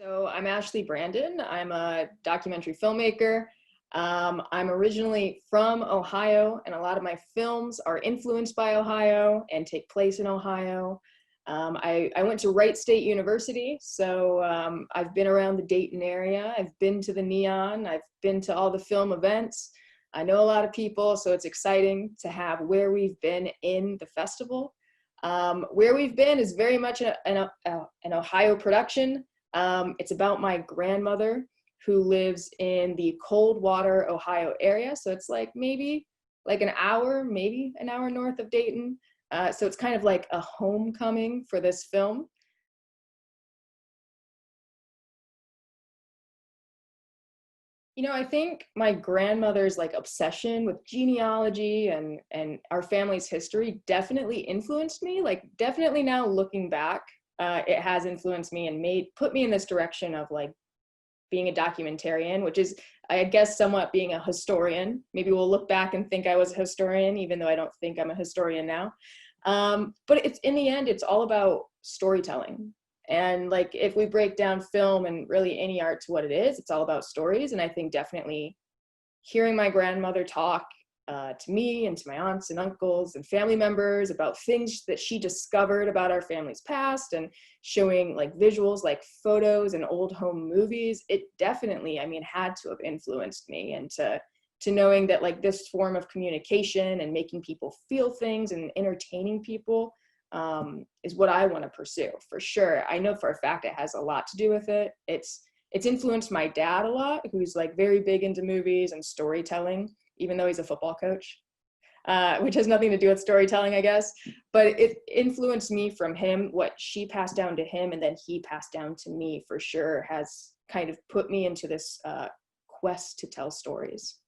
So I'm Ashley Brandon. I'm a documentary filmmaker. I'm originally from Ohio, and a lot of my films are influenced by Ohio and take place in Ohio. I went to Wright State University, so I've been around the Dayton area. I've been to the Neon. I've been to all the film events. I know a lot of people, so it's exciting to have Where We've Been in the festival. Where We've Been is very much an Ohio production. It's about my grandmother who lives in the Coldwater, Ohio area. So it's like maybe like maybe an hour north of Dayton. So it's kind of like a homecoming for this film. You know, I think my grandmother's like obsession with genealogy and our family's history definitely influenced me. Like definitely now looking back, it has influenced me and put me in this direction of like being a documentarian, which is, I guess, somewhat being a historian. Maybe we'll look back and think I was a historian, even though I don't think I'm a historian now. But it's in the end, it's all about storytelling. And like, if we break down film and really any art to what it is, it's all about stories. And I think definitely hearing my grandmother talk to me and to my aunts and uncles and family members about things that she discovered about our family's past and showing like visuals, like photos and old home movies, it definitely, I mean, had to have influenced me and to knowing that like this form of communication and making people feel things and entertaining people is what I want to pursue for sure. I know for a fact it has a lot to do with it. It's influenced my dad a lot, who's like very big into movies and storytelling, even though he's a football coach, which has nothing to do with storytelling, I guess. But it influenced me from him. What she passed down to him and then he passed down to me for sure has kind of put me into this quest to tell stories.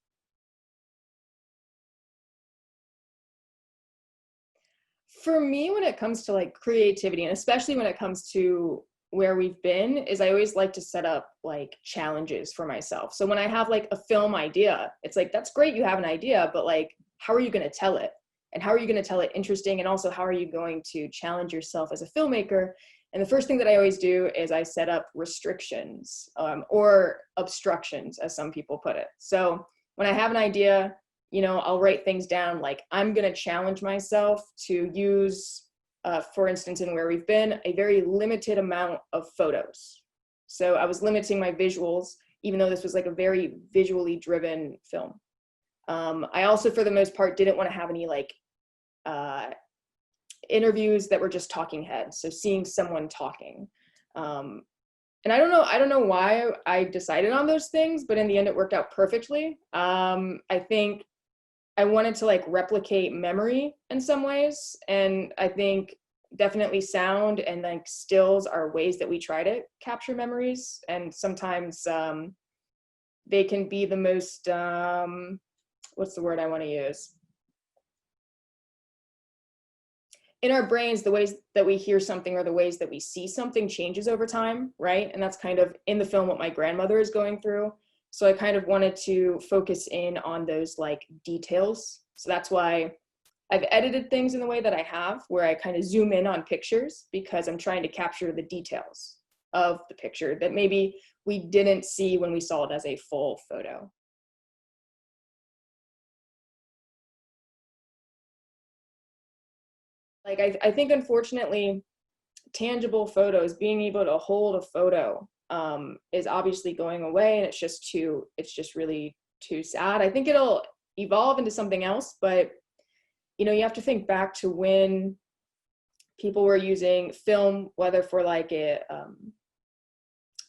For me, when it comes to like creativity, and especially when it comes to Where We've Been, is I always like to set up like challenges for myself. So when I have like a film idea, it's like, that's great, you have an idea, but like, how are you going to tell it? And how are you going to tell it interesting? And also, how are you going to challenge yourself as a filmmaker? And the first thing that I always do is I set up restrictions or obstructions, as some people put it. So when I have an idea, you know, I'll write things down like, I'm going to challenge myself to use, for instance, in Where We've Been, a very limited amount of photos. So I was limiting my visuals, even though this was like a very visually driven film. I also, for the most part, didn't want to have any like interviews that were just talking heads. So seeing someone talking. And I don't know why I decided on those things, but in the end, it worked out perfectly. I think I wanted to like replicate memory in some ways. And I think definitely sound and like stills are ways that we try to capture memories. And sometimes they can be the most, what's the word I want to use? In our brains, the ways that we hear something or the ways that we see something changes over time, right? And that's kind of in the film what my grandmother is going through. So I kind of wanted to focus in on those like details. So that's why I've edited things in the way that I have, where I kind of zoom in on pictures because I'm trying to capture the details of the picture that maybe we didn't see when we saw it as a full photo. Like I think unfortunately, tangible photos, being able to hold a photo is obviously going away, and it's just really too sad. I think it'll evolve into something else, but you know, you have to think back to when people were using film, whether for like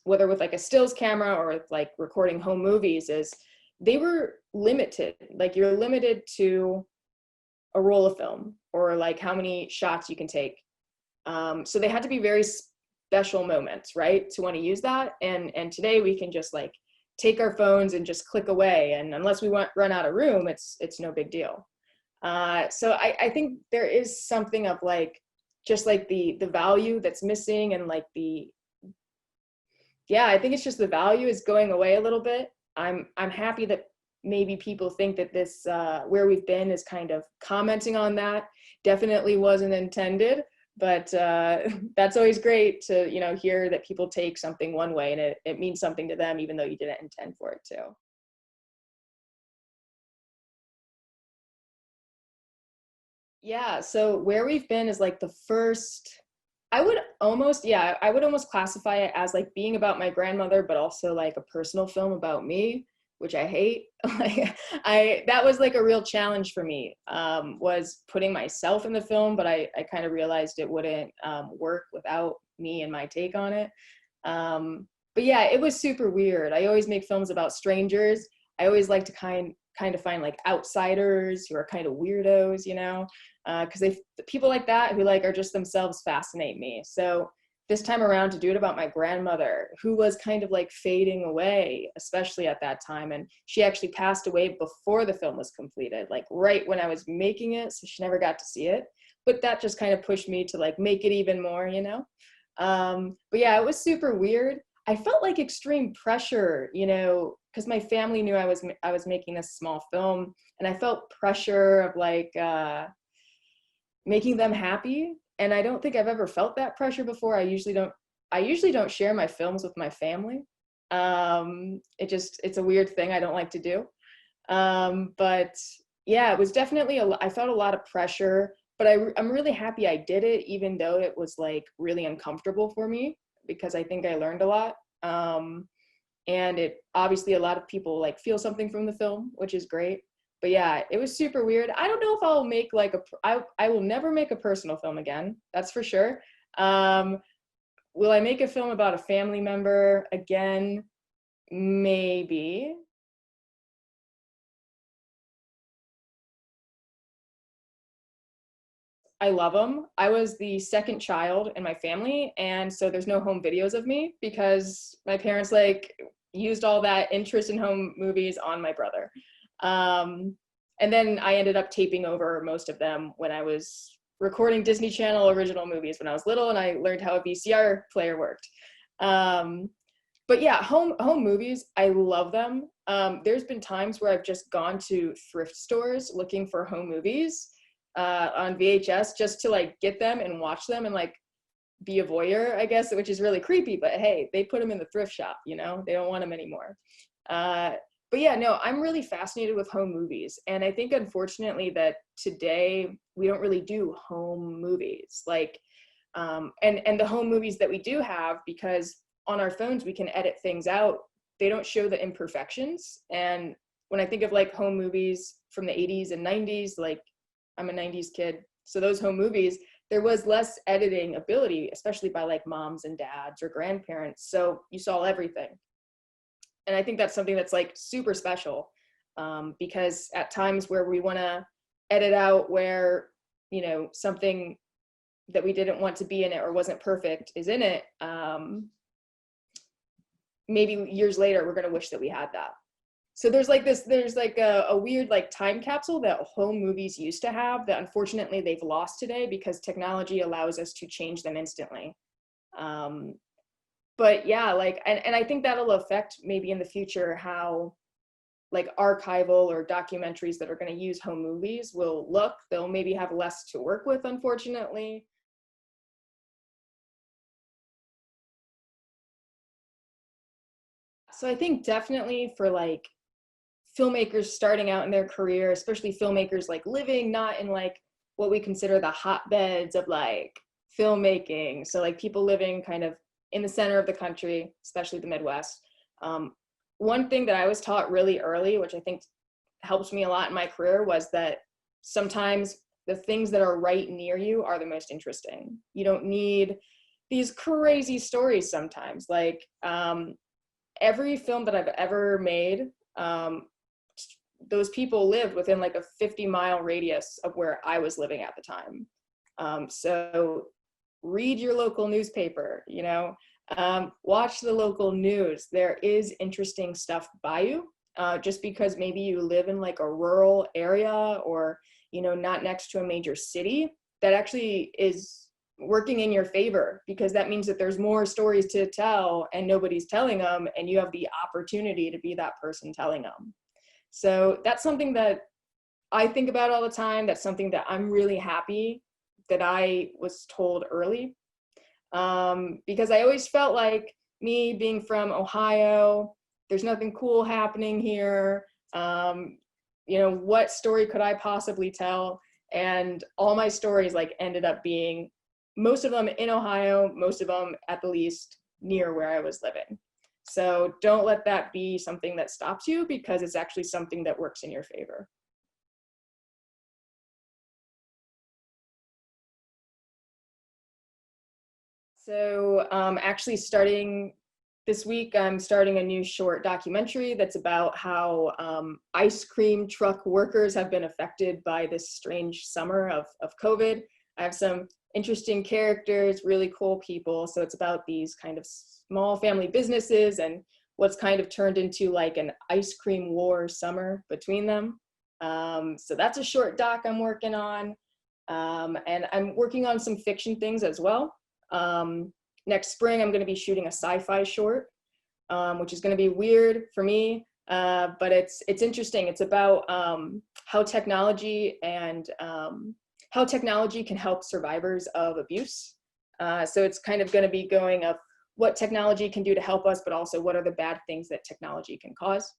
whether with like a stills camera or with like recording home movies, is they were limited. Like you're limited to a roll of film or like how many shots you can take. So they had to be very special moments, right, to want to use that. And today we can just like take our phones and just click away, and unless we run out of room, it's no big deal. So I think there is something of like just like the value that's missing, and like I think it's just the value is going away a little bit. I'm happy that maybe people think that this Where We've Been is kind of commenting on that. Definitely wasn't intended. But that's always great to, you know, hear that people take something one way and it means something to them, even though you didn't intend for it to. Yeah, so where we've been is like the first, I would almost, yeah, I would almost classify it as like being about my grandmother, but also like a personal film about me, which I hate. Like that was like a real challenge for me, was putting myself in the film, but I kind of realized it wouldn't work without me and my take on it. But yeah, it was super weird. I always make films about strangers. I always like to kind of find like outsiders who are kind of weirdos, you know, because they people like that who like are just themselves fascinate me. So this time around to do it about my grandmother, who was kind of like fading away, especially at that time, and she actually passed away before the film was completed, like right when I was making it, so she never got to see it. But that just kind of pushed me to like make it even more, you know. But yeah, it was super weird. I felt like extreme pressure, you know, because my family knew I was making this small film, and I felt pressure of like making them happy. And I don't think I've ever felt that pressure before. I usually don't share my films with my family. It's a weird thing I don't like to do. But yeah, it was definitely I felt a lot of pressure, but I'm really happy I did it, even though it was like really uncomfortable for me, because I think I learned a lot. And it obviously a lot of people like feel something from the film, which is great. But yeah, it was super weird. I don't know if I'll make like I will never make a personal film again. That's for sure. Um, will I make a film about a family member again? Maybe. I love them. I was the second child in my family, and so there's no home videos of me because my parents like used all that interest in home movies on my brother. Um, and then I ended up taping over most of them when I was recording Disney Channel original movies when I was little, and I learned how a VCR player worked. Um, but yeah, home movies, I love them. There's been times where I've just gone to thrift stores looking for home movies on VHS just to like get them and watch them and like be a voyeur, I guess, which is really creepy. But hey, they put them in the thrift shop, you know, they don't want them anymore. Uh, but yeah, no, I'm really fascinated with home movies, and I think unfortunately that today we don't really do home movies like, and the home movies that we do have, because on our phones we can edit things out, they don't show the imperfections. And when I think of like home movies from the 80s and 90s, like I'm a 90s kid, so those home movies, there was less editing ability, especially by like moms and dads or grandparents, so you saw everything. And I think that's something that's like super special, because at times where we want to edit out where, you know, something that we didn't want to be in it or wasn't perfect is in it, maybe years later we're going to wish that we had that. So there's like a weird like time capsule that home movies used to have that unfortunately they've lost today because technology allows us to change them instantly. um, but yeah, like, and I think that'll affect maybe in the future how like archival or documentaries that are going to use home movies will look. They'll maybe have less to work with, unfortunately. So I think definitely for like filmmakers starting out in their career, especially filmmakers like living not in like what we consider the hotbeds of like filmmaking, so like people living kind of in the center of the country, especially the Midwest. um, One thing that I was taught really early, which I think helped me a lot in my career, was that sometimes the things that are right near you are the most interesting. You don't need these crazy stories sometimes. Like, every film that I've ever made, um, those people lived within like a 50-mile radius of where I was living at the time. So read your local newspaper, you know, watch the local news. There is interesting stuff by you. Just because maybe you live in like a rural area or, you know, not next to a major city, that actually is working in your favor, because that means that there's more stories to tell and nobody's telling them, and you have the opportunity to be that person telling them. So that's something that I think about all the time. That's something that I'm really happy that I was told early, because I always felt like, me being from Ohio, there's nothing cool happening here. You know, what story could I possibly tell? And all my stories like ended up being, most of them in Ohio, most of them at the least near where I was living. So don't let that be something that stops you, because it's actually something that works in your favor. So actually starting this week, I'm starting a new short documentary that's about how ice cream truck workers have been affected by this strange summer of COVID. I have some interesting characters, really cool people. So it's about these kind of small family businesses and what's kind of turned into like an ice cream war summer between them. So that's a short doc I'm working on. And I'm working on some fiction things as well. Next spring, I'm going to be shooting a sci-fi short, which is going to be weird for me, but it's interesting. It's about how technology and how technology can help survivors of abuse. So it's kind of going to be going of what technology can do to help us, but also what are the bad things that technology can cause.